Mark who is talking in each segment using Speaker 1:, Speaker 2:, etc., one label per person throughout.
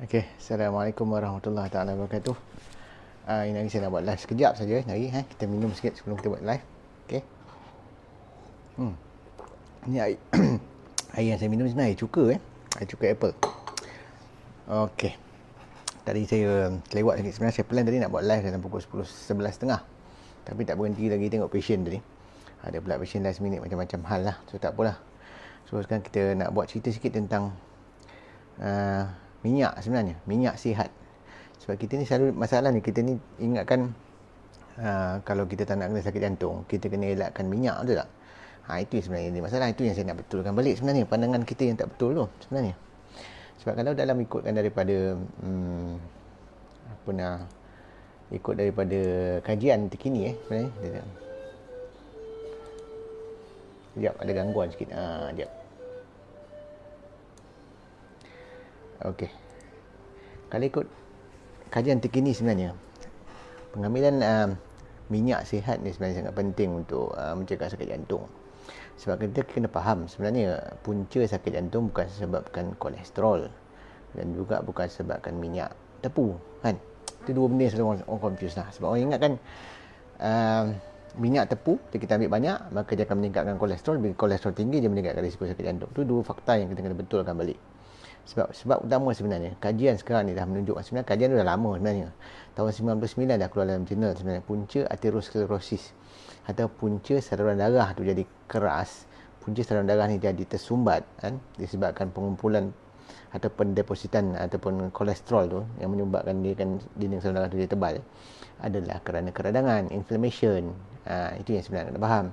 Speaker 1: Okey, Assalamualaikum warahmatullahi taala wabarakatuh. Ini hari saya nak buat live sekejap saja hari. Kita minum sikit sebelum kita buat live. Okey. Ini air, air yang saya minum sebenarnya air cuka air cuka apple. Okey. Tadi saya kelewat sikit, sebenarnya saya plan tadi nak buat live dalam pukul 10, 11.30. Tapi tak berhenti lagi tengok patient tadi. Ada pula patient last minute macam-macam hal lah. So tak apalah. So sekarang kita nak buat cerita sikit tentang minyak sebenarnya, minyak sihat. Sebab kita ni selalu masalah ni, kita ni ingatkan kalau kita tak nak kena sakit jantung, kita kena elakkan minyak, betul tak? Itu sebenarnya dia masalah. Itu yang saya nak betulkan balik sebenarnya, pandangan kita yang tak betul tu sebenarnya. Sebab kalau dalam ikutkan daripada ikut daripada kajian terkini sebenarnya. Sekejap, ada gangguan sikit. Sekejap. Okey. Kalau ikut kajian terkini sebenarnya, pengambilan minyak sihat ni sebenarnya sangat penting untuk mencegah sakit jantung. Sebab kita kena faham sebenarnya punca sakit jantung bukan disebabkan kolesterol dan juga bukan disebabkan minyak tepu, kan? Itu dua benda yang selalu orang confuse lah. Sebab orang ingat kan minyak tepu, kita ambil banyak, maka dia akan meningkatkan kolesterol. Bila kolesterol tinggi, dia meningkatkan risiko sakit jantung. Itu dua fakta yang kita kena betulkan balik. Sebab utama sebenarnya, kajian sekarang ni dah menunjukkan, sebenarnya kajian tu dah lama sebenarnya. Tahun 99 dah keluar dalam jurnal sebenarnya, punca aterosklerosis atau punca saluran darah tu jadi keras, punca saluran darah ni jadi tersumbat, kan, disebabkan pengumpulan atau pendepositan ataupun kolesterol tu yang menyebabkan dinding saluran darah tu jadi tebal, adalah kerana keradangan, inflammation. Itu yang sebenarnya kena faham.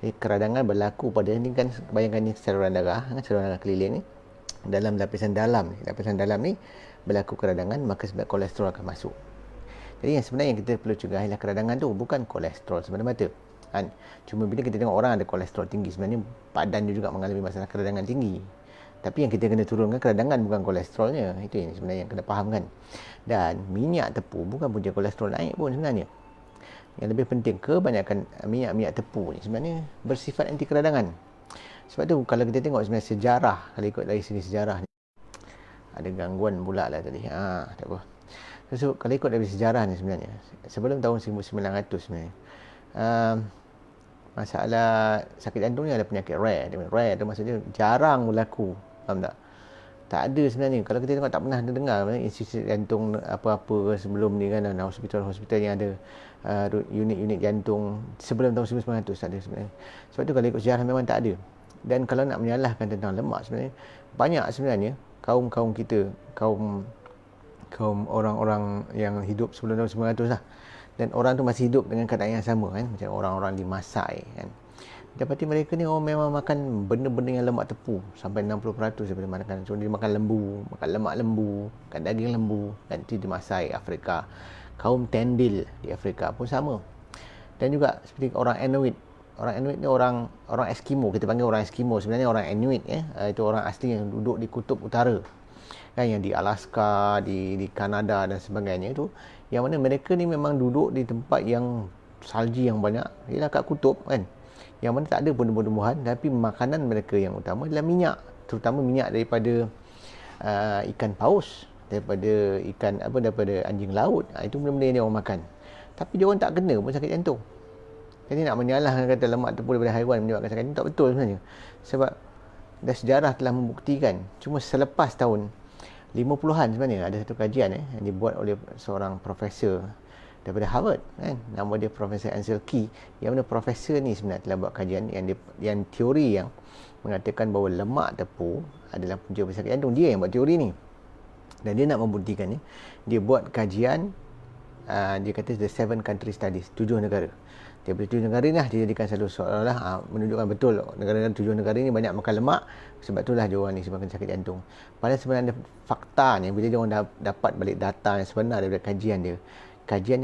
Speaker 1: Jadi keradangan berlaku pada ni kan, bayangkan ni saluran darah keliling ni, dalam lapisan dalam ni berlaku keradangan, maka sebab kolesterol akan masuk. Jadi yang sebenarnya yang kita perlu cegah ialah keradangan tu, bukan kolesterol semata-mata, kan? Cuma bila kita tengok orang ada kolesterol tinggi, sebenarnya badan dia juga mengalami masalah keradangan tinggi. Tapi yang kita kena turunkan keradangan, bukan kolesterolnya. Itu yang sebenarnya yang kena faham, kan? Dan minyak tepu bukan punca kolesterol naik pun sebenarnya. Yang lebih penting, kebanyakan minyak tepu ni sebenarnya bersifat anti keradangan. Sebab tu kalau kita tengok sebenarnya sejarah, kalau ikut dari sini sejarah ni, ada gangguan pula lah tadi. Tak apa. So, kalau ikut dari sejarah ni sebenarnya, sebelum tahun 1900 sebenarnya, masalah sakit jantung ni ada penyakit rare. Rare tu maksudnya jarang berlaku. Faham tak? Tak ada sebenarnya. Kalau kita tengok, tak pernah dengar institusi jantung apa-apa sebelum ni, kan, hospital-hospital yang ada unit-unit jantung sebelum tahun 1900 tak ada sebenarnya. Sebab tu kalau ikut sejarah memang tak ada. Dan kalau nak menyalahkan tentang lemak, sebenarnya banyak sebenarnya kaum-kaum kita, kaum orang-orang yang hidup sebelum tahun 1900 lah, dan orang tu masih hidup dengan keadaan yang sama, kan, macam orang-orang di Masai, kan. Dapati mereka ni orang memang makan benda-benda yang lemak tepu sampai 60% daripada makan. So dia makan lembu, makan lemak lembu, makan daging lembu, kan. Itu di Masai, Afrika. Kaum Tendil di Afrika pun sama. Dan juga seperti orang Inuit. Orang Inuit ni orang Eskimo, kita panggil orang Eskimo, sebenarnya orang Inuit, itu orang asli yang duduk di kutub utara, kan, yang di Alaska, di Kanada dan sebagainya itu, yang mana mereka ni memang duduk di tempat yang salji yang banyak, ialah kat kutub, kan, yang mana tak ada tumbuh-tumbuhan, tapi makanan mereka yang utama adalah minyak, terutama minyak daripada ikan paus, daripada anjing laut. Itu benda-benda yang dia orang makan, tapi dia orang tak kena pun sakit jantung. Jadi nak menyalahkan kata lemak tepu daripada haiwan menyebabkan sakit jantung, tak betul sebenarnya. Sebab dah sejarah telah membuktikan. Cuma selepas tahun 50-an sebenarnya ada satu kajian yang dibuat oleh seorang profesor daripada Harvard, kan, nama dia Profesor Ansel Keys, yang mana profesor ni sebenarnya telah buat kajian yang teori yang mengatakan bahawa lemak tepu adalah punca sakit jantung. Dia yang buat teori ni, dan dia nak membuktikannya. Dia buat kajian, dia kata the 7 country studies, 7 negara. Daripada 7 negara ni lah dia jadikan selalu seolah-olah menunjukkan betul negara-negara 7 negara ni banyak makan lemak, sebab itulah dia orang ni sebabkan sakit jantung. Padahal sebenarnya faktanya, bila dia orang dapat balik data yang sebenar daripada kajian dia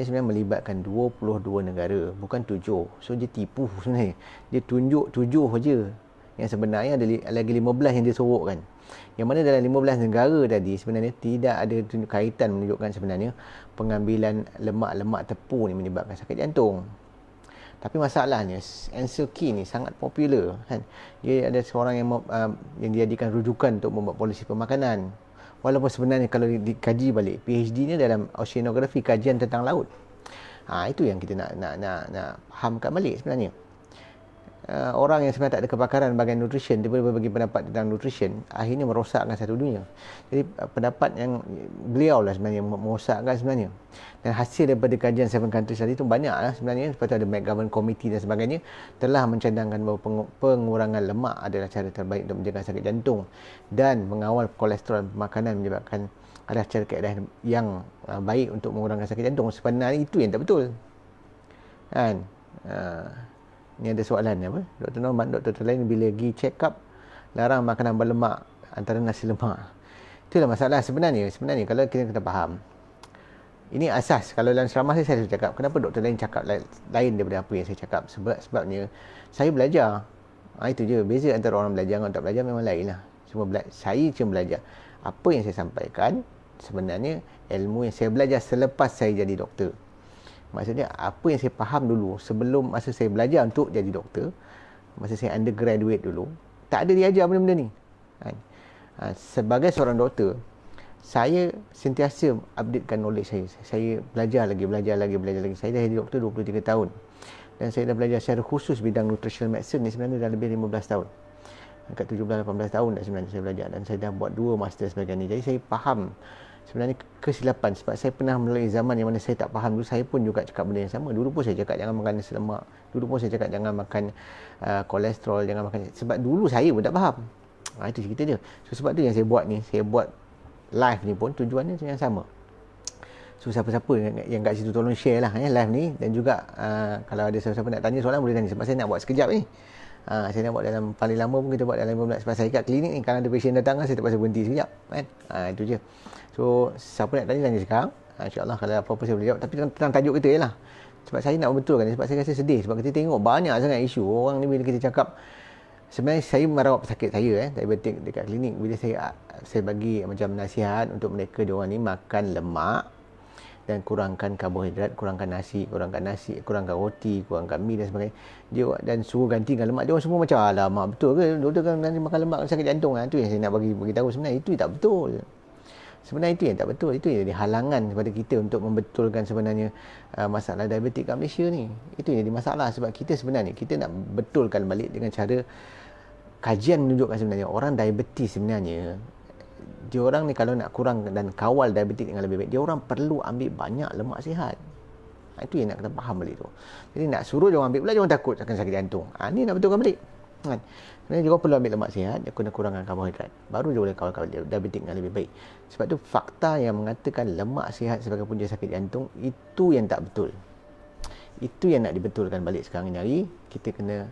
Speaker 1: sebenarnya melibatkan 22 negara, bukan 7. So dia tipu sebenarnya. Dia tunjuk 7 saja. Yang sebenarnya ada lagi 15 yang dia sorokkan. Yang mana dalam 15 negara tadi sebenarnya tidak ada kaitan menunjukkan sebenarnya pengambilan lemak-lemak tepu ni menyebabkan sakit jantung. Tapi masalahnya Ansel Keys ni sangat popular, kan. Dia ada seorang yang dijadikan rujukan untuk membuat polisi pemakanan. Walaupun sebenarnya kalau dikaji balik, PhD ni dalam oceanografi, kajian tentang laut. Itu yang kita nak fahamkan balik sebenarnya. Orang yang sebenarnya tak ada kepakaran bahagian nutrition, tiba-tiba bagi pendapat tentang nutrition, akhirnya merosakkan satu dunia. Jadi pendapat yang beliau lah sebenarnya merosakkan sebenarnya. Dan hasil daripada kajian 7 countries tadi tu banyak lah sebenarnya. Lepas tu ada McGovern Committee dan sebagainya, telah mencadangkan bahawa pengurangan lemak adalah cara terbaik untuk menjaga sakit jantung, dan mengawal kolesterol makanan menyebabkan adalah cara keadaan yang baik untuk mengurangkan sakit jantung. Sebenarnya itu yang tak betul, kan? Ni ada soalan apa? Dr. Norman, doktor lain bila pergi check up larang makanan berlemak antara nasi lemak. Itulah masalah sebenarnya. Sebenarnya kalau kita kena faham, ini asas. Kalau dalam ceramah saya cakap, kenapa doktor lain cakap lain daripada apa yang saya cakap? Sebabnya saya belajar. Itu je. Beza antara orang belajar dengan tak belajar memang lain lah. Saya cuma belajar. Apa yang saya sampaikan sebenarnya ilmu yang saya belajar selepas saya jadi doktor. Maksudnya apa yang saya faham dulu sebelum masa saya belajar untuk jadi doktor, masa saya undergraduate dulu, tak ada diajar benda-benda ni. Sebagai seorang doktor, saya sentiasa updatekan knowledge saya. Saya belajar lagi. Saya dah jadi doktor 23 tahun. Dan saya dah belajar secara khusus bidang nutritional medicine ni sebenarnya dah lebih 15 tahun. Dekat 17-18 tahun dah sebenarnya saya belajar. Dan saya dah buat 2 master sebagainya. Jadi saya faham sebenarnya kesilapan. Sebab saya pernah melalui zaman yang mana saya tak faham dulu. Saya pun juga cakap benda yang sama. Dulu pun saya cakap jangan makan nasi lemak. Dulu pun saya cakap jangan makan kolesterol. Jangan makan. Sebab dulu saya pun tak faham. Itu cerita dia. So sebab tu yang saya buat ni. Saya buat live ni pun tujuannya yang sama. So siapa-siapa yang kat situ tolong share lah live ni. Dan juga kalau ada siapa-siapa nak tanya soalan boleh tanya. Sebab saya nak buat sekejap ni. Saya nak buat dalam paling lama pun kita buat dalam 15 minit. Sebab saya kat klinik ni kalau ada pasien datang saya terpaksa berhenti sekejap kan. Itu je. So siapa nak tanya sekarang. InsyaAllah kalau apa-apa saya boleh jawab. Tapi tentang tajuk kita je lah. Sebab saya nak membetulkan. Sebab saya rasa sedih. Sebab kita tengok banyak sangat isu. Orang ni bila kita cakap, sebenarnya saya merawat pesakit saya diabetik dekat klinik. Bila saya bagi macam nasihat untuk mereka, diorang ni makan lemak dan kurangkan karbohidrat, kurangkan nasi, kurangkan roti, kurangkan mi dan sebagainya. Dan suruh ganti dengan lemak. Dia orang semua macam, alamak betul ke doktor kan nanti makan lemak sakit jantung? Itu yang saya nak bagi tahu sebenarnya. Itu tak betul. Sebenarnya itu yang tak betul. Itu yang jadi halangan kepada kita untuk membetulkan sebenarnya masalah diabetik kat Malaysia ni. Itu yang jadi masalah. Sebab kita sebenarnya kita nak betulkan balik dengan cara kajian menunjukkan sebenarnya orang diabetes sebenarnya, dia orang ni kalau nak kurang dan kawal diabetik dengan lebih baik, dia orang perlu ambil banyak lemak sihat. Itu yang nak kena faham balik tu. Jadi nak suruh dia orang ambil pula, dia orang takut akan sakit jantung. Ni nak betulkan balik kan. Sebenarnya dia orang perlu ambil lemak sihat, dia kena kurangkan karbohidrat, baru dia boleh kawal diabetik dengan lebih baik. Sebab tu fakta yang mengatakan lemak sihat sebagai punca sakit jantung, itu yang tak betul. Itu yang nak dibetulkan balik sekarang ni hari. Kita kena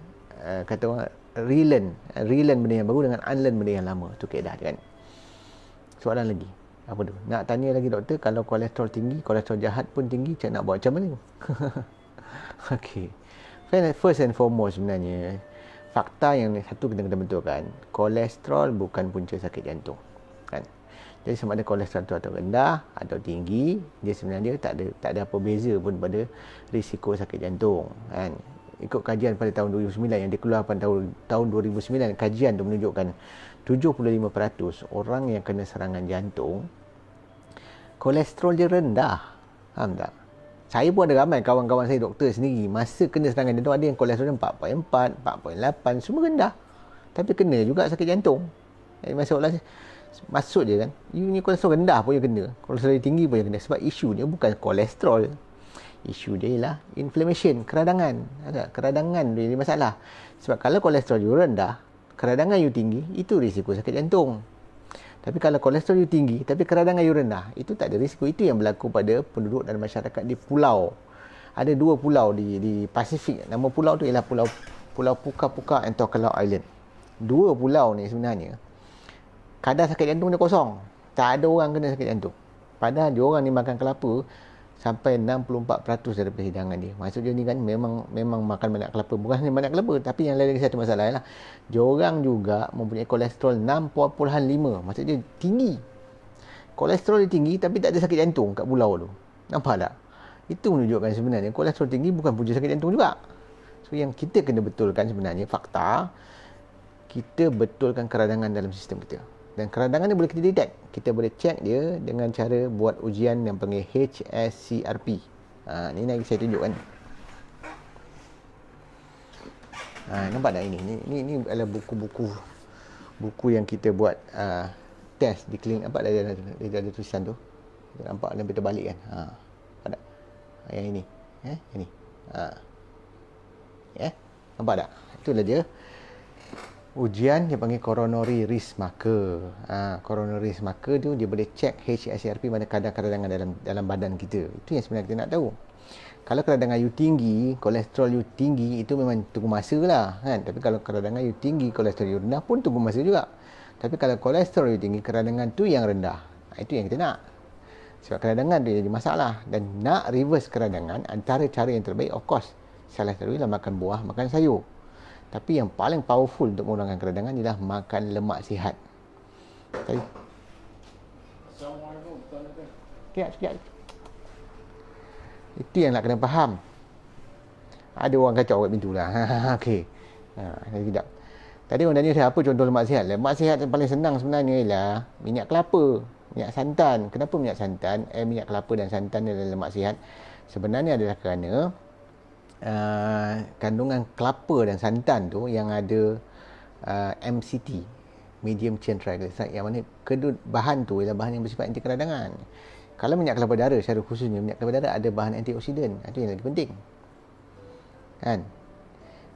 Speaker 1: kata orang relearn benda yang baru dengan unlearn benda yang lama. Tu keadaan kan. Soalan lagi. Apa tu? Nak tanya lagi doktor, kalau kolesterol tinggi, kolesterol jahat pun tinggi, nak buat macam mana? Okey. First and foremost sebenarnya, fakta yang satu kita kena betulkan, kolesterol bukan punca sakit jantung. Kan? Jadi sama ada kolesterol tu atau rendah atau tinggi, dia sebenarnya tak ada apa beza pun pada risiko sakit jantung. Kan? Ikut kajian pada tahun 2009 yang dikeluarkan tahun 2009, kajian tu menunjukkan 75% orang yang kena serangan jantung kolesterol dia rendah. Faham tak? Saya pun ada ramai kawan-kawan saya doktor sendiri, masa kena serangan jantung ada yang kolesterol 4.4, 4.8, semua rendah. Tapi kena juga sakit jantung. Jadi masalah maksud dia kan, you ni kolesterol rendah pun you kena, kolesterol tinggi pun you kena. Sebab isu dia bukan kolesterol. Isu dia ialah inflammation, keradangan. Keradangan dia masalah. Sebab kalau kolesterol you rendah, keradangan you tinggi, itu risiko sakit jantung. Tapi kalau kolesterol you tinggi, tapi keradangan you rendah, itu tak ada risiko. Itu yang berlaku pada penduduk dan masyarakat di pulau. Ada 2 pulau di Pasifik. Nama pulau tu ialah Pulau Puka-Puka and Tokelau Island. 2 pulau ni sebenarnya, kadar sakit jantung dia kosong. Tak ada orang kena sakit jantung. Padahal dia orang ni makan kelapa sampai 64% daripada hidangan dia. Maksud dia ni kan memang makan banyak kelapa. Bukan hanya banyak kelapa, tapi yang lain lagi satu masalah ialah diorang juga mempunyai kolesterol 6.5. Maksud dia tinggi. Kolesterol dia tinggi tapi tak ada sakit jantung kat pulau tu. Nampak tak? Itu menunjukkan sebenarnya kolesterol tinggi bukan punca sakit jantung juga. So yang kita kena betulkan sebenarnya fakta, kita betulkan keradangan dalam sistem kita. Dan keradangan ni boleh kita detect. Kita boleh check dia dengan cara buat ujian yang panggil HSCRP. Ni lagi saya tunjukkan. Nampak tak ini? Ni adalah buku yang kita buat test di klinik. Nampak tak dia ada tulisan tu? Kita nampak dan kita balik kan. Nampak tak? Yang ini. Ini. Nampak tak? Itulah dia. Ujian yang panggil coronary risk marker. Coronary risk marker tu dia boleh check HSCRP mana kadar keradangan dalam badan kita. Itu yang sebenarnya kita nak tahu. Kalau keradangan you tinggi, kolesterol you tinggi, itu memang tunggu masa lah kan. Tapi kalau keradangan you tinggi, kolesterol you rendah pun tunggu masa juga. Tapi kalau kolesterol you tinggi, keradangan tu yang rendah. Itu yang kita nak. Sebab keradangan tu jadi masalah. Dan nak reverse keradangan, antara cara yang terbaik of course salah satu ialah makan buah, makan sayur. Tapi yang paling powerful untuk mengurangkan keradangan ialah makan lemak sihat.
Speaker 2: Assalamualaikum.
Speaker 1: Sekejap. Itu yang nak kena faham. Ada orang kacau kat pintu lah. Okey. Sekejap. Tadi orang tanya saya apa contoh lemak sihat. Lemak sihat yang paling senang sebenarnya ialah minyak kelapa, minyak santan. Kenapa minyak santan? Minyak kelapa dan santan adalah lemak sihat. Sebenarnya adalah kerana kandungan kelapa dan santan tu yang ada MCT, medium chain triglyceride, yang mana kedua bahan tu ialah bahan yang bersifat anti keradangan. Kalau minyak kelapa darah, secara khususnya minyak kelapa darah ada bahan antioksidan. Itu yang lagi penting kan.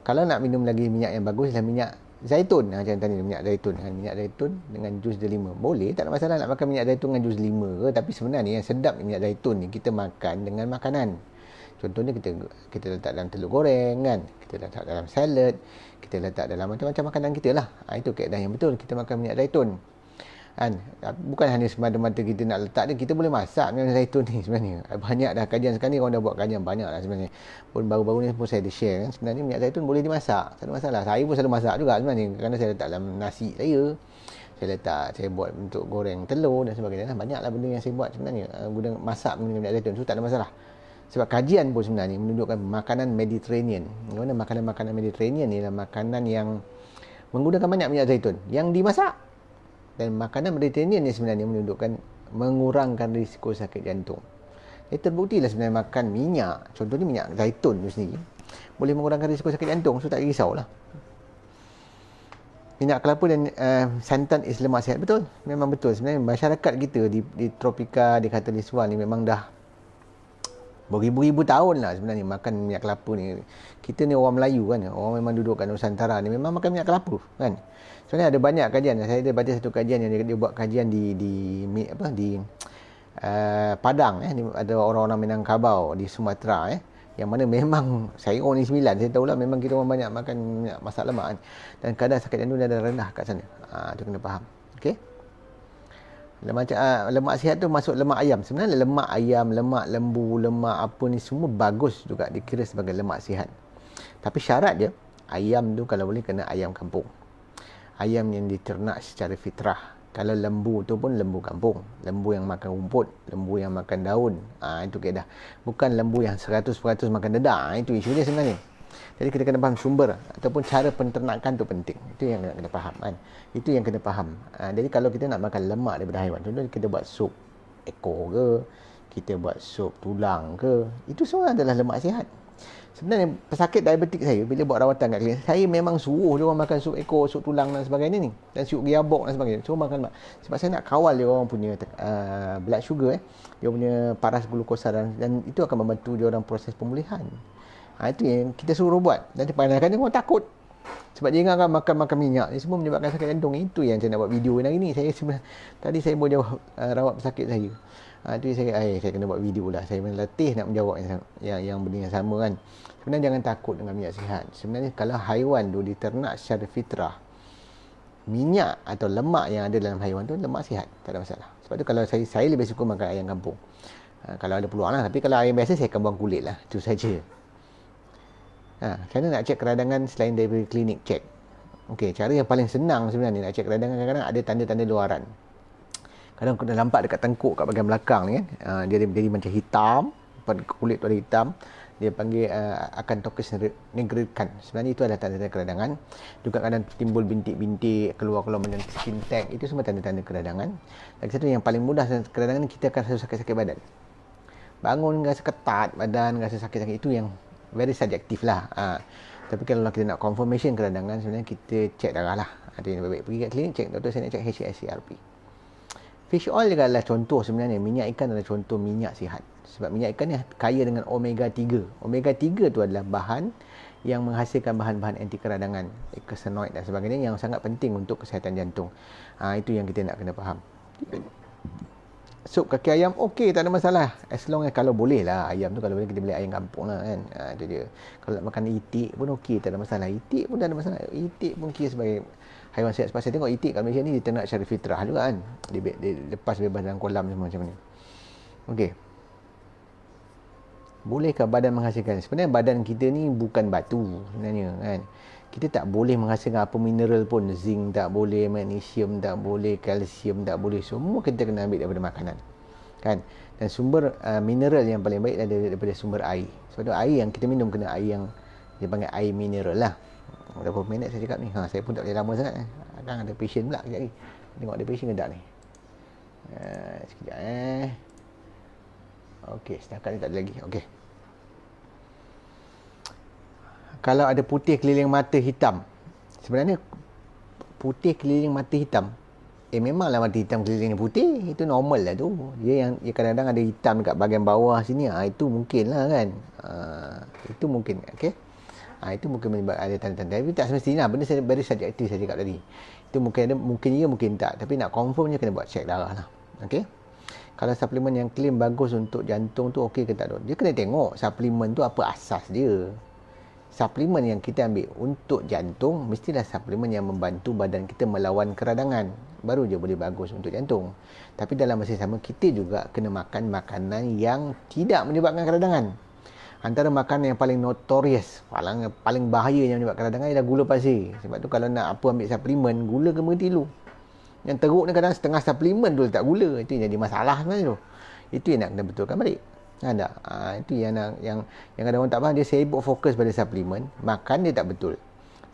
Speaker 1: Kalau nak minum lagi minyak yang bagus ialah minyak zaitun. Macam tadi minyak zaitun kan, minyak zaitun dengan jus delima. Boleh, tak ada masalah nak makan minyak zaitun dengan jus delima ke, tapi sebenarnya yang sedap minyak zaitun ni kita makan dengan makanan. Contohnya kita letak dalam telur goreng kan, kita letak dalam salad, kita letak dalam macam-macam makanan kita lah. Itu keadaan yang betul kita makan minyak zaitun kan. Bukan hanya semata-mata kita nak letak dia, kita boleh masak minyak zaitun ni sebenarnya. Banyak dah kajian sekarang ni, orang dah buat kajian banyak lah sebenarnya. Pun baru-baru ni pun saya ada share kan, sebenarnya minyak zaitun boleh dimasak, tak ada masalah. Saya pun selalu masak juga sebenarnya, kerana saya letak dalam nasi saya buat untuk goreng telur dan sebagainya. Banyaklah benda yang saya buat sebenarnya guna masak dengan minyak zaitun, so tak ada masalah. Sebab kajian pun sebenarnya menunjukkan makanan Mediterranean, mana makanan-makanan Mediterranean ni adalah makanan yang menggunakan banyak minyak zaitun yang dimasak. Dan makanan Mediterranean ni sebenarnya menunjukkan mengurangkan risiko sakit jantung. Terbuktilah sebenarnya makan minyak, contohnya minyak zaitun tu sendiri, boleh mengurangkan risiko sakit jantung. So tak risaulah. Minyak kelapa dan santan is lemak sihat. Betul, memang betul. Sebenarnya masyarakat kita di tropika, di Khatalisuan ni memang dah beribu-ribu tahun lah sebenarnya makan minyak kelapa ni. Kita ni orang Melayu kan, orang memang duduk kat Nusantara ni memang makan minyak kelapa kan. Sebenarnya ada banyak kajian. Saya ada baca satu kajian yang dia buat kajian di Padang ada orang-orang Minangkabau di Sumatera yang mana memang saya orang ni 9, saya tahulah memang kita orang banyak makan minyak masak lemak kan. Dan kadar sakit jantung dia ada rendah kat sana. Tu kena faham. Okey. Lemak sihat tu masuk lemak ayam. Sebenarnya lemak ayam, lemak lembu, lemak apa ni semua bagus juga dikira sebagai lemak sihat. Tapi syarat dia, ayam tu kalau boleh kena ayam kampung. Ayam yang diternak secara fitrah. Kalau lembu tu pun lembu kampung. Lembu yang makan rumput, lembu yang makan daun. Itu kaedah. Bukan lembu yang 100% makan dedak. Itu isu dia sebenarnya. Jadi kita kena faham sumber ataupun cara penternakan tu penting. Itu yang kena faham kan. Itu yang kena faham. Jadi kalau kita nak makan lemak daripada haiwan, contohnya kita buat sup ekor ke, kita buat sup tulang ke, itu semua adalah lemak sihat. Sebenarnya pesakit diabetik saya bila buat rawatan kat klinik, saya memang suruh dia orang makan sup ekor, sup tulang dan sebagainya ni, dan sup giabok dan sebagainya. Suruh makan lemak. Sebab saya nak kawal dia orang punya blood sugar, dia punya paras glukosa, dan itu akan membantu dia orang proses pemulihan. Itu yang kita suruh buat. Dan kadang-kadang orang takut sebab dia ingatkan makan minyak ni semua menyebabkan sakit jantung. Itu yang saya nak buat video hari ni. Tadi saya boleh jawab rawat pesakit saya. Itu saya kena buat video lah. Saya latih nak menjawab yang benda yang sama kan. Sebenarnya jangan takut dengan minyak sihat. Sebenarnya kalau haiwan tu diternak secara fitrah, minyak atau lemak yang ada dalam haiwan tu lemak sihat, tak ada masalah. Sebab tu kalau saya lebih suka makan ayam kampung. Kalau ada peluang lah. Tapi kalau ayam biasa saya akan buang kulit lah. Itu saja. Cara nak cek keradangan selain dari klinik cek. Okey, cara yang paling senang sebenarnya nak cek keradangan, kadang-kadang ada tanda-tanda luaran. Kadang kita nampak dekat tengkuk kat bahagian belakang ni kan, dia jadi macam hitam, pada kulit tu ada hitam, dia panggil acanthosis nigricans. Sebenarnya itu adalah tanda-tanda keradangan. Juga kadang timbul bintik-bintik, keluar-keluar macam skin tag, itu semua tanda-tanda keradangan. Lagi satu yang paling mudah keradangan, kita akan rasa sakit-sakit badan. Bangun rasa ketat badan, rasa sakit-sakit, itu yang very subjektif lah. Tapi kalau kita nak confirmation keradangan, sebenarnya kita cek darah lah. Ada yang baik pergi kat klinik, cek doktor, saya nak cek HACRP. Fish oil juga adalah contoh sebenarnya. Minyak ikan adalah contoh minyak sihat. Sebab minyak ikan ni kaya dengan omega 3. Omega 3 tu adalah bahan yang menghasilkan bahan-bahan anti keradangan, eicosanoid dan sebagainya, yang sangat penting untuk kesihatan jantung. Itu yang kita nak kena faham. Sup kaki ayam okey, tak ada masalah. As long as kalau boleh lah, ayam tu kalau boleh kita beli ayam kampung lah kan. Itu dia. Kalau nak makan itik pun okey, tak ada masalah. Itik pun tak ada masalah. Itik pun kira sebagai haiwan sihat. Sebab saya tengok itik kat Malaysia ni diternak secara fitrah juga kan. Dia lepas bebas dalam kolam semua macam ni. Okey. Bolehkah badan menghasilkan? Sebenarnya badan kita ni bukan batu sebenarnya kan. Kita tak boleh menghasilkan apa mineral pun. Zinc tak boleh, magnesium tak boleh, kalsium tak boleh. Semua kita kena ambil daripada makanan. Kan? Dan sumber mineral yang paling baik adalah daripada sumber air. Sebab tu air yang kita minum kena air yang dia panggil air mineral lah. Berapa minit saya cakap ni? Saya pun tak boleh lama sangat. Kadang ada patient pula kejap ni. Tengok ada patient ke tak ni? Sekejap Okey, setakat ni tak ada lagi. Okey. Kalau ada putih keliling mata hitam, sebenarnya putih keliling mata hitam, memanglah mata hitam keliling putih, itu normal lah tu. Dia kadang-kadang ada hitam dekat bahagian bawah sini, itu mungkin lah kan. Itu mungkin, okey. Itu mungkin menyebabkan ada tanda-tanda. Tapi tak semestinya, benda very subjektif saya cakap tadi. Itu mungkin ada, mungkin ya, mungkin tak. Tapi nak confirmnya kena buat cek darah lah. Okey. Kalau suplemen yang claim bagus untuk jantung tu okey ke tak? Dia kena tengok suplemen tu apa asas dia. Suplemen yang kita ambil untuk jantung mestilah suplemen yang membantu badan kita melawan keradangan. Baru je boleh bagus untuk jantung. Tapi dalam masa sama kita juga kena makan makanan yang tidak menyebabkan keradangan. Antara makanan yang paling notorious, paling bahaya yang menyebabkan keradangan ialah gula pasir. Sebab tu kalau nak apa ambil suplemen, gula kena berhenti dulu. Yang teruk ni kadang setengah suplemen tu letak gula. Itu yang jadi masalah sebenarnya tu. Itu yang nak kena betulkan balik. Ada. Itu yang ada orang tak faham. Dia sibuk fokus pada suplemen, makan dia tak betul.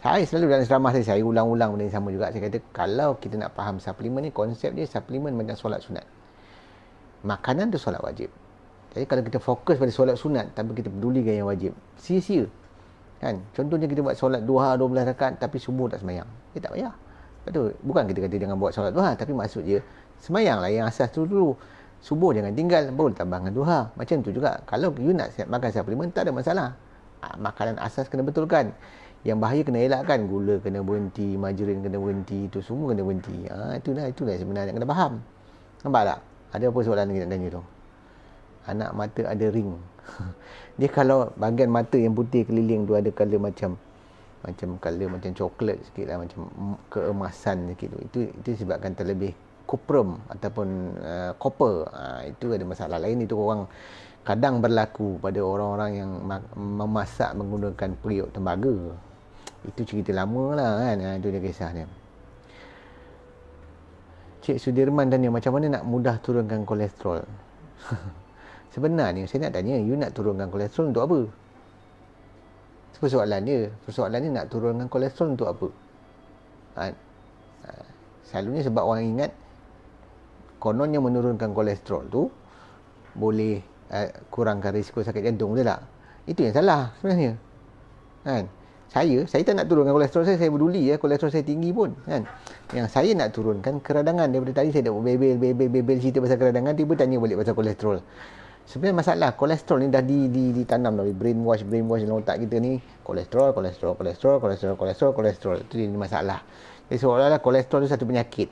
Speaker 1: Saya selalu dalam ceramah saya ulang-ulang benda yang sama juga. Saya kata kalau kita nak faham suplemen ni, konsep dia suplemen macam solat sunat. Makanan tu solat wajib. Jadi kalau kita fokus pada solat sunat tanpa kita pedulikan yang wajib, sia-sia. Kan? Contohnya kita buat solat duha 12 rakaat tapi subuh tak semayang. Dia tak payah. Betul. Bukan kita kata jangan buat solat duha, tapi maksud dia semayanglah yang asas tu dulu. Subuh jangan tinggal, baru tambahkan duha. Macam tu juga. Kalau you nak makan suplemen, tak ada masalah. Makanan asas kena betulkan. Yang bahaya kena elakkan. Gula kena berhenti, margarin kena berhenti, itu semua kena berhenti. Itulah sebenarnya kena faham. Nampak tak? Ada apa soalan lagi nak tanya tu? Anak mata ada ring. Dia kalau bahagian mata yang putih keliling tu ada color macam color macam coklat sikit lah, macam keemasan sikit tu. Itu sebabkan terlebih coprum ataupun copper. Itu ada masalah lain. Itu orang kadang berlaku pada orang-orang yang memasak menggunakan periuk tembaga. Itu cerita lama lah kan. Itu dia kisahnya. Cik Sudirman tanya macam mana nak mudah turunkan kolesterol. Sebenarnya saya nak tanya, you nak turunkan kolesterol untuk apa? Persoalan dia nak turunkan kolesterol untuk apa? Selalunya sebab orang ingat kononnya menurunkan kolesterol tu boleh kurangkan risiko sakit jantung, betul tak? Itu yang salah sebenarnya. Kan? Saya tak nak turunkan kolesterol saya peduli kolesterol saya tinggi pun, kan. Yang saya nak turunkan keradangan. Daripada tadi saya dah bebel cerita pasal keradangan, tiba tanya balik pasal kolesterol. Sebenarnya masalah kolesterol ni dah ditanam dari brainwash dalam otak kita ni. Kolesterol. Itu jadi masalah. Jadi seolah-olah kolesterol tu satu penyakit.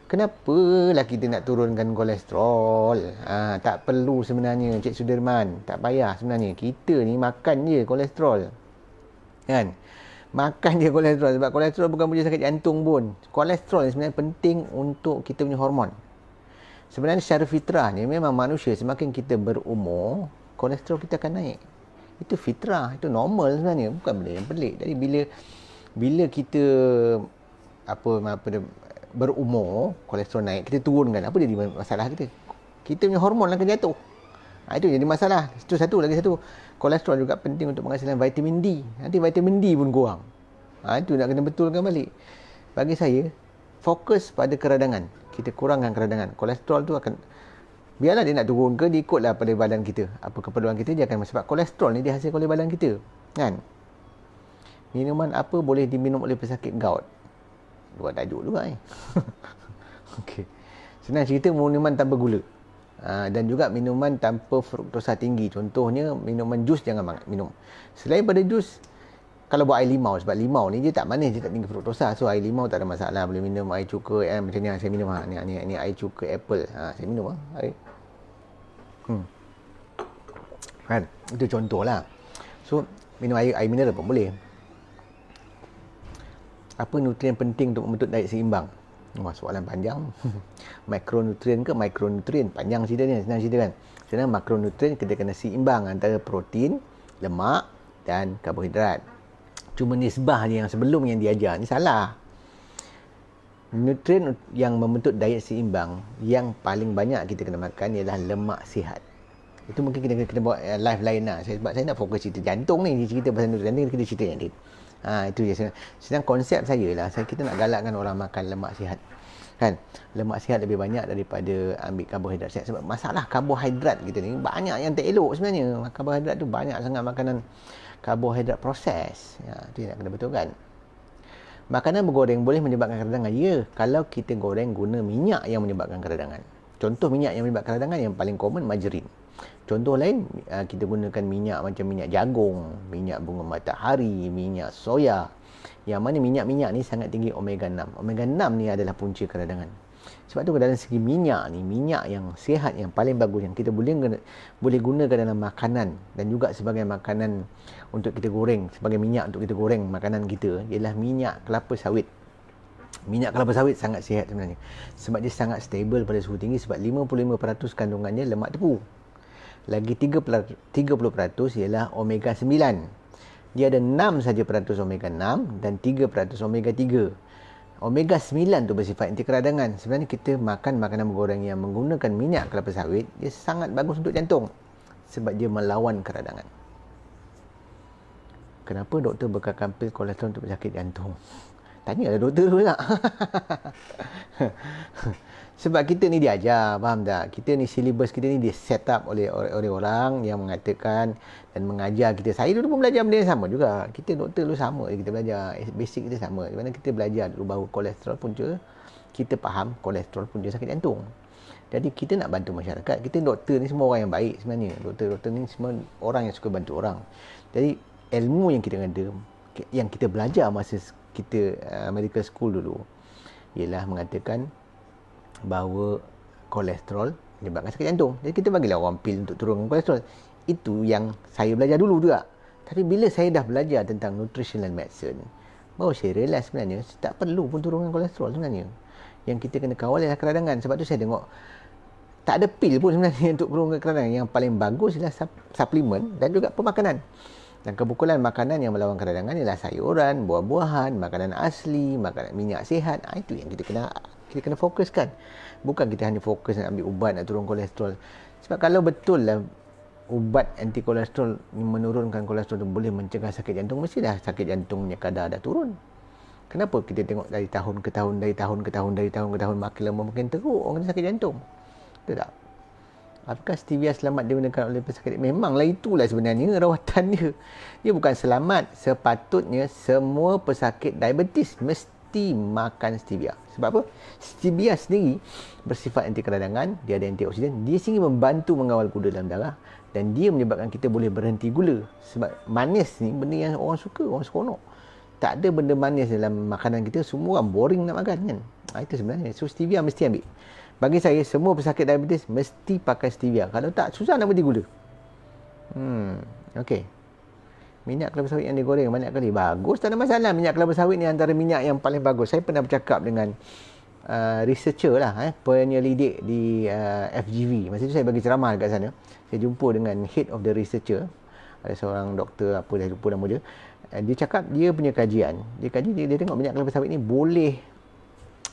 Speaker 1: Kenapalah kita nak turunkan kolesterol? Tak perlu sebenarnya, Cik Sudirman. Tak payah sebenarnya. Kita ni makan je kolesterol. Kan? Makan je kolesterol. Sebab kolesterol bukan punca sakit jantung pun. Kolesterol ni sebenarnya penting untuk kita punya hormon. Sebenarnya secara fitrahnya memang manusia semakin kita berumur, kolesterol kita akan naik. Itu fitrah, itu normal sebenarnya, bukan benda yang pelik. Jadi bila kita berumur, kolesterol naik, kita turunkan, apa jadi masalah kita? Kita punya hormon akan jatuh. Itu jadi masalah. Itu satu. Lagi satu, kolesterol juga penting untuk penghasilan vitamin D. Nanti vitamin D pun kurang. Itu nak kena betulkan balik. Bagi saya, fokus pada keradangan. Kita kurangkan keradangan. Kolesterol tu akan, biarlah dia nak turun ke, dia ikutlah pada badan kita. Apa keperluan kita, dia akan, sebab kolesterol ni dihasilkan oleh badan kita. Kan? Minuman apa boleh diminum oleh pesakit gout? Buat tajuk juga Okey. Senang cerita, minuman tanpa gula. Dan juga minuman tanpa fruktosa tinggi. Contohnya, minuman jus jangan minum. Selain pada jus, kalau buat air limau, sebab limau ni dia tak manis, dia tak tinggi fruktosa. So air limau tak ada masalah. Boleh minum air cuka, macam ni saya minum. Ni air cuka apple. Saya minum air. Kan? Itu contohlah. So, minum air mineral pun boleh. Apa nutrien penting untuk membentuk diet seimbang? Soalan panjang. Makronutrien ke mikronutrien? Panjang cerita ni, senang cerita kan. Senang, makronutrien kita kena seimbang antara protein, lemak dan karbohidrat. Cuma nisbah dia yang sebelum yang diajar ni salah. Nutrien yang membentuk diet seimbang yang paling banyak kita kena makan ialah lemak sihat. Itu mungkin kita kena buat live lain lah. Sebab saya nak fokus cerita jantung ni, cerita pasal nutrien ni, kita cerita yang lain. Itu je. Sedang konsep saya lah, kita nak galakkan orang makan lemak sihat. Kan? Lemak sihat lebih banyak daripada ambil karbohidrat sihat. Sebab masalah karbohidrat kita ni banyak yang tak elok sebenarnya. Karbohidrat tu banyak sangat makanan karbohidrat proses. Itu yang nak kena betulkan. Makanan bergoreng boleh menyebabkan keradangan. Ya, kalau kita goreng guna minyak yang menyebabkan keradangan. Contoh minyak yang menyebabkan keradangan yang paling common, margarin. Contoh lain, kita gunakan minyak macam minyak jagung, minyak bunga matahari, minyak soya. Yang mana minyak-minyak ni sangat tinggi omega 6. Omega 6 ni adalah punca keradangan. Sebab tu dalam segi minyak ni, minyak yang sihat, yang paling bagus, yang kita boleh gunakan dalam makanan dan juga sebagai makanan untuk kita goreng, sebagai minyak untuk kita goreng makanan kita, ialah minyak kelapa sawit. Minyak kelapa sawit sangat sihat sebenarnya. Sebab dia sangat stable pada suhu tinggi, sebab 55% kandungannya lemak tepu. Lagi 30% ialah omega 9. Dia ada 6 saja peratus omega 6 dan 3% omega 3. Omega 9 tu bersifat anti keradangan. Sebenarnya kita makan makanan bergoreng yang menggunakan minyak kelapa sawit, dia sangat bagus untuk jantung. Sebab dia melawan keradangan. Kenapa doktor bekalkan pil kolesterol untuk pesakit jantung? Tanyalah doktor dulu tak? Sebab kita ni diajar, faham tak? Kita ni, silibus kita ni dia set up oleh orang yang mengatakan dan mengajar kita. Saya dulu pun belajar benda yang sama juga. Kita doktor dulu sama, kita belajar basic kita sama. Di mana kita belajar dulu bahawa kolesterol punca, kita faham kolesterol punca sakit jantung. Jadi kita nak bantu masyarakat. Kita doktor ni semua orang yang baik sebenarnya. Doktor-doktor ni semua orang yang suka bantu orang. Jadi ilmu yang kita ada, yang kita belajar masa kita medical school dulu, ialah mengatakan bahawa kolesterol menyebabkan sakit jantung. Jadi kita bagilah orang pil untuk turunkan kolesterol. Itu yang saya belajar dulu juga. Tapi bila saya dah belajar tentang nutritional medicine, baru saya realise sebenarnya tak perlu pun turunkan kolesterol sebenarnya. Yang kita kena kawal ialah keradangan. Sebab tu saya tengok tak ada pil pun sebenarnya untuk turunkan keradangan. Yang paling bagus ialah suplemen dan juga pemakanan. Dan kebetulan makanan yang melawan keradangan ialah sayuran, buah-buahan, makanan asli, makanan minyak sihat. Itu yang kita kena fokuskan. Bukan kita hanya fokus nak ambil ubat nak turun kolesterol. Sebab kalau betul lah ubat anti kolesterol menurunkan kolesterol tu boleh mencegah sakit jantung, mestilah sakit jantungnya kadar dah turun. Kenapa kita tengok dari tahun ke tahun makin lama makin teruk orang kena sakit jantung? Betul tak? Apakah stevia selamat digunakan oleh pesakit? Memanglah itulah sebenarnya rawatan dia. Dia bukan selamat. Sepatutnya semua pesakit diabetes mesti makan stevia. Sebab apa? Stevia sendiri bersifat anti keradangan, dia ada antioksidan, dia sendiri membantu mengawal gula dalam darah dan dia menyebabkan kita boleh berhenti gula. Sebab manis ni benda yang orang suka, orang seronok. Tak ada benda manis dalam makanan kita, semua orang boring nak makan kan. Itu sebenarnya. So stevia mesti ambil. Bagi saya, semua pesakit diabetes mesti pakai stevia. Kalau tak, susah nak berhenti gula. Okey. Minyak kelapa sawit yang digoreng banyak kali, bagus, tak ada masalah. Minyak kelapa sawit ni antara minyak yang paling bagus. Saya pernah bercakap dengan researcher lah, penyelidik di FGV. Masa tu saya bagi ceramah dekat sana. Saya jumpa dengan head of the researcher. Ada seorang doktor, apa dah lupa nama dia. Dia cakap dia punya kajian. Dia tengok minyak kelapa sawit ni boleh,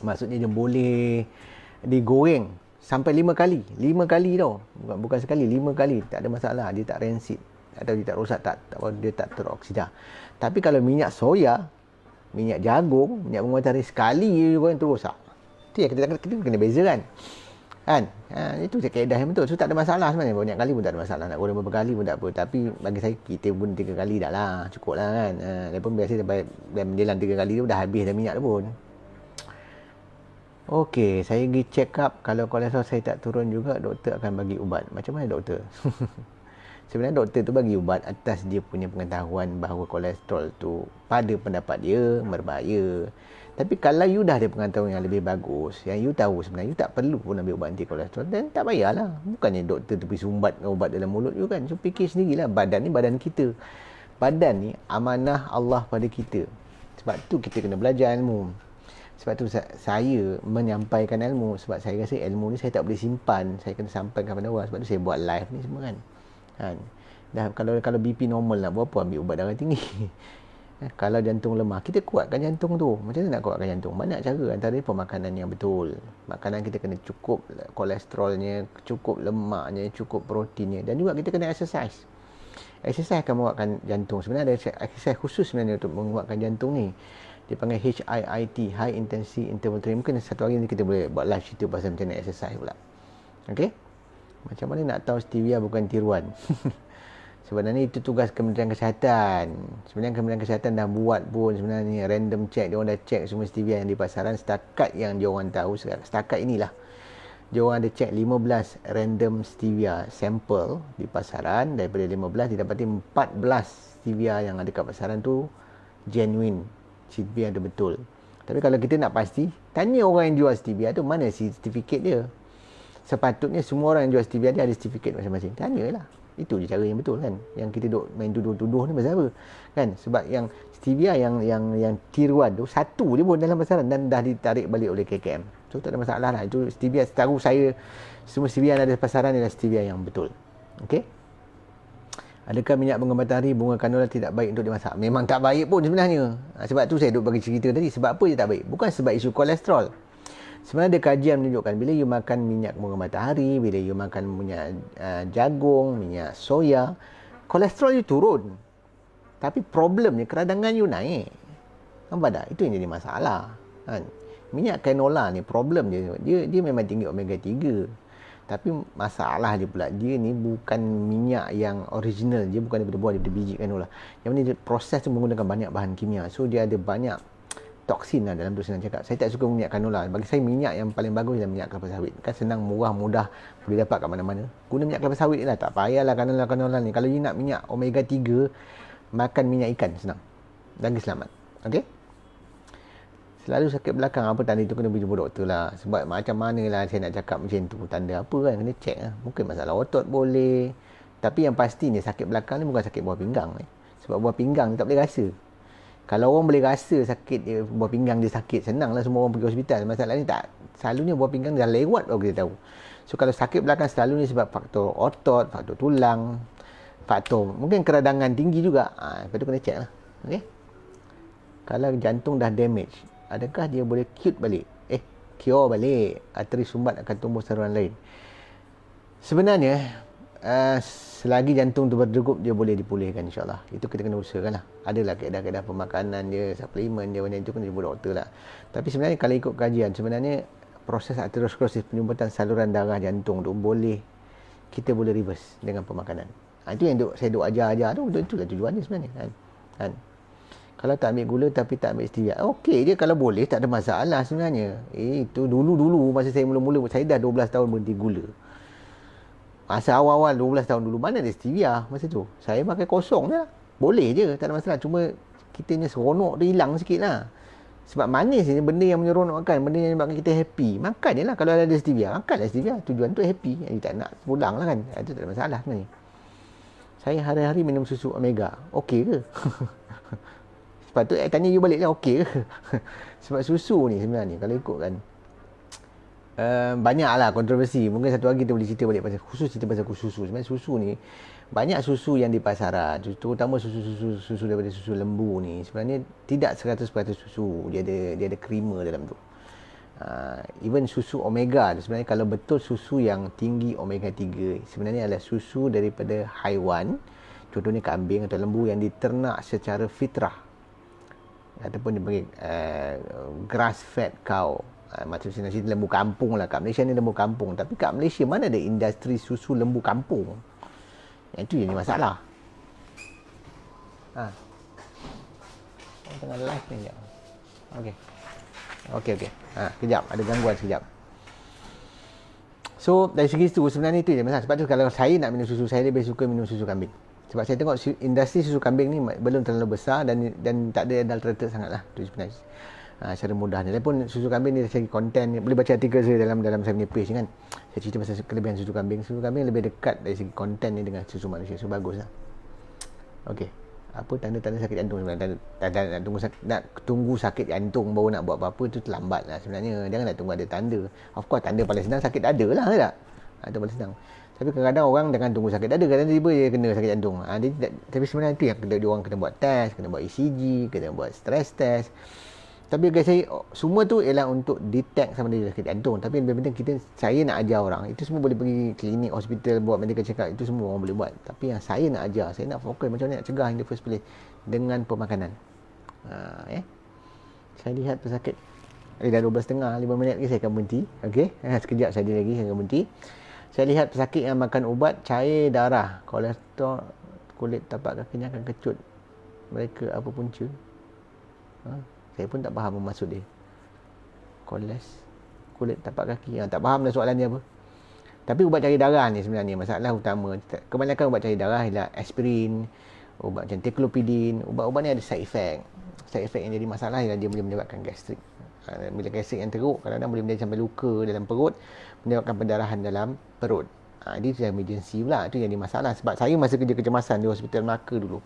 Speaker 1: maksudnya dia boleh digoreng sampai 5 kali. 5 kali tau. bukan sekali, 5 kali tak ada masalah, dia tak rancid atau dia tak rosak, dia tak teroksida. Tapi kalau minyak soya, minyak jagung, minyak bunga matahari, sekali je goreng tu rosak. Tu yang kita kena beza kan. Itu kaedah yang betul. So tak ada masalah sebenarnya. Banyak kali pun tak ada masalah. Nak goreng beberapa kali pun tak apa. Tapi bagi saya, kita pun 3 kali dah lah. Cukup lah kan. Lepas biasa dah menjelang 3 kali tu dah habis dah minyak tu pun. Okey, saya pergi check up. Kalau kolesterol saya tak turun juga, doktor akan bagi ubat. Macam mana doktor? Sebenarnya doktor tu bagi ubat atas dia punya pengetahuan bahawa kolesterol tu pada pendapat dia berbahaya. Tapi kalau you dah ada pengetahuan yang lebih bagus, yang you tahu sebenarnya you tak perlu pun ambil ubat anti kolesterol, dan tak payahlah. Bukannya doktor tu pergi sumbat ubat dalam mulut you kan. So fikir sendirilah, badan ni badan kita. Badan ni amanah Allah pada kita. Sebab tu kita kena belajar ilmu. Sebab tu saya menyampaikan ilmu. Sebab saya rasa ilmu ni saya tak boleh simpan. Saya kena sampaikan kepada orang. Sebab tu saya buat live ni semua kan. Dah kalau BP normal nak buat apa, ambil ubat darah tinggi. Kalau jantung lemah, kita kuatkan jantung tu. Macam mana nak kuatkan jantung? Banyak cara. Antara pemakanan yang betul. Makanan kita kena cukup kolesterolnya, cukup lemaknya, cukup proteinnya, dan juga kita kena exercise. Exercise akan menguatkan jantung. Sebenarnya ada exercise khusus sebenarnya untuk menguatkan jantung ni. Dia panggil HIIT, High Intensity Interval Training. Mungkin satu hari ni kita boleh buat live cerita pasal macam mana exercise pula. Okey? Macam mana nak tahu stevia bukan tiruan? Sebenarnya itu tugas Kementerian Kesihatan. Sebenarnya Kementerian Kesihatan dah buat pun sebenarnya random check. Dia orang dah check semua stevia yang di pasaran. Setakat yang dia orang tahu, setakat inilah, dia orang ada check 15 random stevia sampel di pasaran. Daripada 15 didapati 14 stevia yang ada kat pasaran tu genuine, stevia tu betul. Tapi kalau kita nak pasti, tanya orang yang jual stevia tu, mana sertifikat dia. Sepatutnya semua orang yang jual stevia dia ada sertifikat masing-masing. Tanyalah. Itu je cara yang betul kan. Yang kita duk main tuduh-tuduh ni pasal apa? Kan? Sebab yang stevia yang tiruan tu satu je pun dalam pasaran dan dah ditarik balik oleh KKM. So tak ada masalah lah. Itu stevia, setahu saya semua stevia yang ada di pasaran adalah stevia yang betul. Okey? Adakah minyak bunga matahari, bunga kanola tidak baik untuk dimasak? Memang tak baik pun sebenarnya. Sebab tu saya duk bagi cerita tadi. Sebab apa je tak baik? Bukan sebab isu kolesterol. Sebenarnya ada kajian menunjukkan bila you makan minyak bunga matahari, bila you makan minyak jagung, minyak soya, kolesterol you turun. Tapi problemnya keradangan you naik. Nampak tak? Itu yang jadi masalah. Kan? Minyak canola ni problem dia memang tinggi omega 3. Tapi masalah dia pula, dia ni bukan minyak yang original. Dia bukan daripada buah, daripada biji canola. Yang ni proses tu menggunakan banyak bahan kimia. So dia ada banyak toksin lah dalam tu, senang cakap. Saya tak suka minyak canola. Bagi saya minyak yang paling bagus adalah minyak kelapa sawit. Kan senang, murah, mudah, boleh dapat kat mana-mana. Guna minyak kelapa sawit lah. Tak payahlah canola ni. Kalau you nak minyak omega 3, makan minyak ikan, senang. Lagi selamat. Okey? Selalu sakit belakang, apa tanda itu, kena pergi jumpa doktor lah. Sebab macam mana lah saya nak cakap macam tu. Tanda apa kan, kena check lah. Mungkin masalah otot boleh. Tapi yang pasti ni, sakit belakang ni bukan sakit buah pinggang. Sebab buah pinggang ni tak boleh rasa. Kalau orang boleh rasa sakit dia, buah pinggang dia sakit, senanglah semua orang pergi hospital. Masalah ni tak, selalunya buah pinggang dah lewat baru kita tahu. So kalau sakit belakang selalu ni sebab faktor otot, faktor tulang, faktor mungkin keradangan tinggi juga. Lepas tu kena check lah. Okay? Kalau jantung dah damage, adakah dia boleh cure balik? Arteri sumbat akan tumbuh saluran lain. Sebenarnya selagi jantung tu berdegup, dia boleh dipulihkan, insyaAllah. Itu kita kena usahakan lah. Adalah kaedah-kaedah pemakanan dia, suplemen dia, benda itu kena jumpa doktor lah. Tapi sebenarnya kalau ikut kajian, sebenarnya proses aterosklerosis, penyumbatan saluran darah jantung tu kita boleh reverse dengan pemakanan. Itu yang saya duk ajar-ajar tu, itulah tujuannya sebenarnya kan. Kalau tak ambil gula tapi tak ambil stevia, okey je. Kalau boleh, tak ada masalah sebenarnya. Itu dulu masa saya mula-mula, saya dah 12 tahun berhenti gula. Masa awal-awal 12 tahun dulu, mana ada stevia masa tu? Saya makan kosong je lah. Boleh je, tak ada masalah. Cuma kita ni seronok tu hilang sikit lah. Sebab manis ni benda yang menyeronokkan, benda yang menyebabkan kita happy. Makan je lah. Kalau ada stevia, makanlah stevia. Tujuan tu happy. Jadi tak nak pulang lah kan. Itu tak ada masalah sebenarnya. Saya hari-hari minum susu omega. Okey ke? Sebab tu tanya you balik lah, okey ke? Sebab susu ni sebenarnya, kalau ikut kan, banyaklah kontroversi. Mungkin satu hari kita boleh cerita balik cerita pasal susu. Sebenarnya susu ni, banyak susu yang di pasaran, terutama susu daripada susu lembu ni, sebenarnya tidak 100% susu. Dia ada creamer dalam tu. Even susu omega tu sebenarnya, kalau betul susu yang tinggi omega 3 sebenarnya adalah susu daripada haiwan, contohnya kambing atau lembu yang diternak secara fitrah ataupun dipanggil grass fed cow. Maksudnya sini lembu kampung lah. Kat Malaysia ni lembu kampung, tapi kat Malaysia mana ada industri susu lembu kampung? Yang itu jadi masalah. Tengah live ni sekejap. Okey. Kejap, ada gangguan sekejap. So dari segi itu sebenarnya itu je masalah. Sebab tu kalau saya nak minum susu, saya lebih suka minum susu kambing. Sebab saya tengok industri susu kambing ni belum terlalu besar dan tak ada adulterated sangatlah. Itu sebenarnya secara mudahnya. Walaupun susu kambing ni dari segi konten, boleh baca artikel saya dalam saya punya page kan. Saya cerita pasal kelebihan susu kambing. Susu kambing lebih dekat dari segi konten ni dengan susu manusia. So baguslah. Okey. Apa tanda-tanda sakit jantung sebenarnya? Nak tunggu sakit jantung baru nak buat apa-apa tu terlambat lah sebenarnya. Jangan nak tunggu ada tanda. Of course tanda paling senang sakit dada lah, tak? Itu paling senang. Tapi kadang-kadang orang jangan tunggu sakit dada, kadang tiba dia kena sakit jantung. Tapi sebenarnya itu yang orang kena buat test, kena buat ECG, kena buat stress test. Tapi guys, semua tu ialah untuk detect sama dia sakit jantung. Tapi yang lebih penting saya nak ajar orang. Itu semua boleh pergi klinik, hospital, buat medical check up. Itu semua orang boleh buat. Tapi yang saya nak ajar, saya nak fokus macam mana nak cegah in the first place dengan pemakanan. Saya lihat pesakit. Dah 12.30, 5 minit lagi saya akan berhenti. Okey, sekejap saja lagi saya akan berhenti. Saya lihat pesakit yang makan ubat cair darah, kolesterol, kulit tapak kakinya akan kecut. Mereka apa punca? Saya pun tak faham maksud dia. Kulit tapak kaki. Tak faham dah soalan dia apa. Tapi ubat cair darah ni sebenarnya masalah utama. Kebanyakan ubat cair darah ialah aspirin, ubat macam teklopidin. Ubat-ubat ni ada side effect. Side effect yang jadi masalah ialah dia boleh menyebabkan gastrik. Bila gastrik yang teruk, kadang-kadang boleh menjadi sampai luka dalam perut, menyebabkan pendarahan dalam perut. Dia emergency pula. Itu yang jadi masalah. Sebab saya masa kerja kecemasan di Hospital Melaka dulu,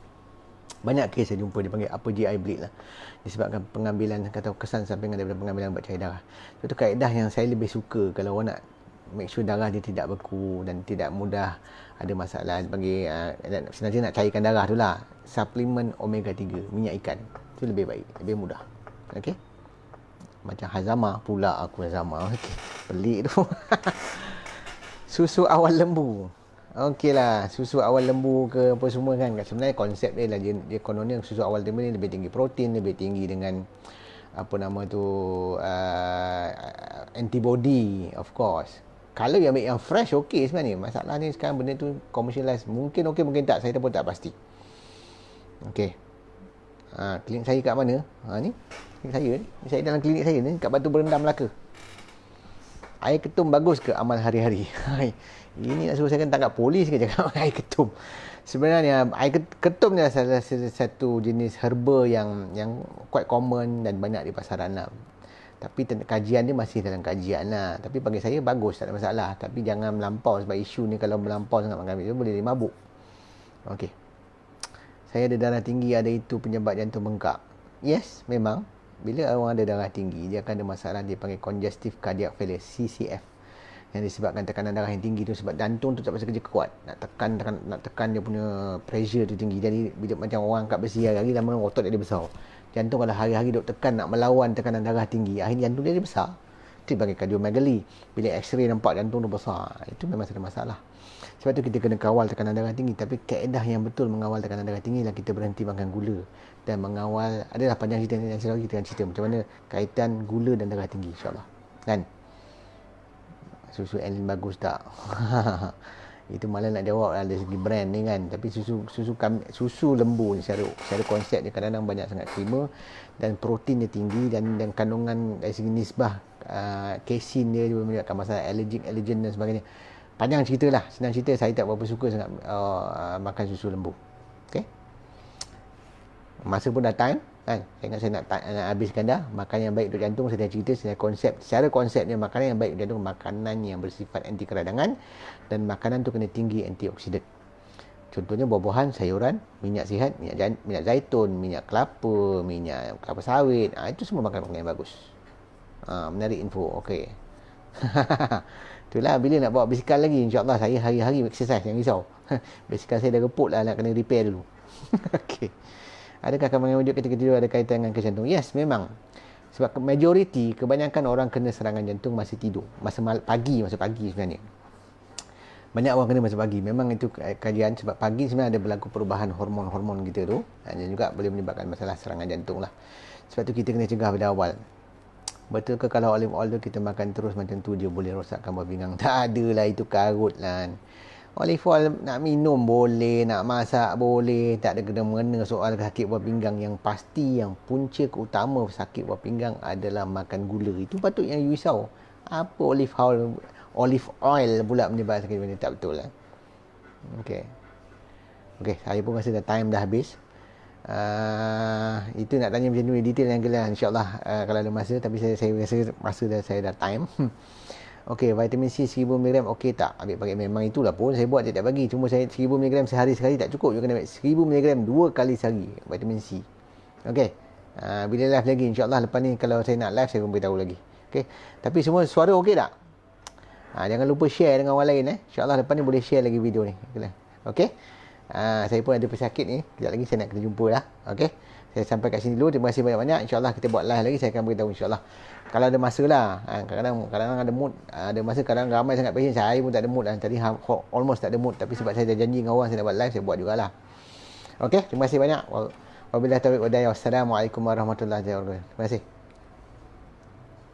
Speaker 1: banyak kes saya jumpa dia panggil upper GI bleed lah, disebabkan pengambilan atau kesan sampingan daripada pengambilan ubat cair darah. Itu kaedah yang saya lebih suka kalau orang nak make sure darah dia tidak beku dan tidak mudah ada masalah. Panggil sebenarnya nak cairkan darah tu lah, suplemen omega 3 minyak ikan itu lebih baik, lebih mudah. Okey, macam hazama pula aku hazama. Okey, pelik tu. Susu awal lembu. Okeylah, susu awal lembu ke apa semua kan. Sebenarnya konsep dia lah, dia kononnya susu awal lembu ni lebih tinggi protein, lebih tinggi dengan apa nama tu antibody, of course. Kalau yang ambil yang fresh okey sebenarnya. Masalah ni sekarang benda tu commercialize. Mungkin okey, mungkin tak. Saya pun tak pasti. Okey. Klinik saya kat mana? Ni. Klinik saya ni. Saya dalam klinik saya ni kat Batu Berendam Melaka. Air ketum bagus ke amal hari-hari? Ini nak suruh saya tangkap polis ke cakap air ketum. Sebenarnya air ketum ni adalah salah satu jenis herba yang quite common dan banyak di pasaran lah. Tapi kajian dia masih dalam kajian lah. Tapi bagi saya bagus, tak ada masalah. Tapi jangan melampau, sebab isu ni kalau melampau sangat makan itu boleh mabuk. Okey. Saya ada darah tinggi, ada itu penyebab jantung bengkak. Yes, memang. Bila orang ada darah tinggi, dia akan ada masalah, dia panggil congestive cardiac failure, CCF. Yang disebabkan tekanan darah yang tinggi tu, sebab jantung tu tak pasal kerja kuat. Nak tekan dia punya pressure tu tinggi. Jadi bila macam orang angkat besi hari-hari, lama otot dia besar. Jantung kalau hari-hari duk tekan nak melawan tekanan darah tinggi, akhirnya jantung dia besar. Itu dipanggil cardiomegaly. Bila x-ray nampak jantung tu besar, itu memang ada masalah. Sebab tu kita kena kawal tekanan darah tinggi. Tapi kaedah yang betul mengawal tekanan darah tinggi ialah kita berhenti makan gula. Dan mengawal, adalah panjang cerita ni, nanti kita akan cerita macam mana kaitan gula dan darah tinggi, insyaAllah. Kan? Susu Elin bagus tak? Itu malah nak jawab lah dari segi brand ni kan. Tapi susu lembu ni secara konsep dia kadang-kadang banyak sangat krema dan protein dia tinggi dan kandungan dari segi nisbah casein dia menyebabkan masalah allergen dan sebagainya. Panjang cerita lah. Senang cerita, saya tak berapa suka sangat makan susu lembu. Okay? Masa pun datang kan. Saya ingat saya nak habiskan dah. Makanan yang baik untuk jantung, saya dah cerita secara konsepnya makanan yang baik untuk jantung, makanan yang bersifat anti keradangan dan makanan tu kena tinggi antioksidan. Contohnya buah-buahan, sayuran, minyak sihat, minyak zaitun, minyak kelapa, minyak kelapa sawit. Itu semua makanan yang bagus. Menarik info. Okey. Itulah, bila nak bawa basikal lagi, insya-Allah saya hari-hari exercise, jangan risau. Basikal saya dah reput lah, nak kena repair dulu. Okey. Adakah kamar wujud ketika tidur ada kaitan dengan jantung? Yes, memang. Sebab majoriti, kebanyakan orang kena serangan jantung masa tidur. Masa pagi sebenarnya. Banyak orang kena masa pagi. Memang itu kajian sebab pagi sebenarnya ada berlaku perubahan hormon-hormon kita tu. Dan juga boleh menyebabkan masalah serangan jantung lah. Sebab tu kita kena cegah pada awal. Betul ke kalau olive oil tu kita makan terus macam tu dia boleh rosakkan buah pinggang? Tak ada lah, itu karut lah. Olive oil nak minum boleh, nak masak boleh, tak ada kena-mengena soal sakit buah pinggang. Yang pasti yang punca utama sakit buah pinggang adalah makan gula. Itu patut yang you risau. Apa olive oil pula menyebabkan sakit buah pinggang? Tak betul lah. Okey, saya pun rasa dah time dah habis. Itu nak tanya macam ni detail yang gelar insyaAllah kalau ada masa, tapi saya rasa masa dah saya dah time. Okey, vitamin C 1000mg okey tak? Ambil pakai, memang itulah pun saya buat tiap pagi. Cuma saya 1000mg sehari sekali tak cukup, you kena ambil 1000mg 2 kali sehari vitamin C. Okey, bila live lagi insyaAllah lepas ni kalau saya nak live saya akan beritahu lagi. Okey, tapi semua suara okey tak? Jangan lupa share dengan orang lain InsyaAllah lepas ni boleh share lagi video ni. Okey. Saya pun ada pesakit ni. Sekejap lagi saya nak kena jumpa lah. Okey. Saya sampai kat sini dulu. Terima kasih banyak-banyak. InsyaAllah kita buat live lagi. Saya akan beritahu insyaAllah. Kalau ada masa lah. Kadang-kadang ada mood. Ada masa kadang ramai sangat pasien. Saya pun tak ada mood lah. Tadi almost tak ada mood. Tapi sebab saya dah janji dengan orang saya nak buat live, saya buat jugalah. Okey. Terima kasih banyak. Wabillahi taufiq wal hidayah. Wassalamualaikum warahmatullahi wabarakatuh. Terima kasih.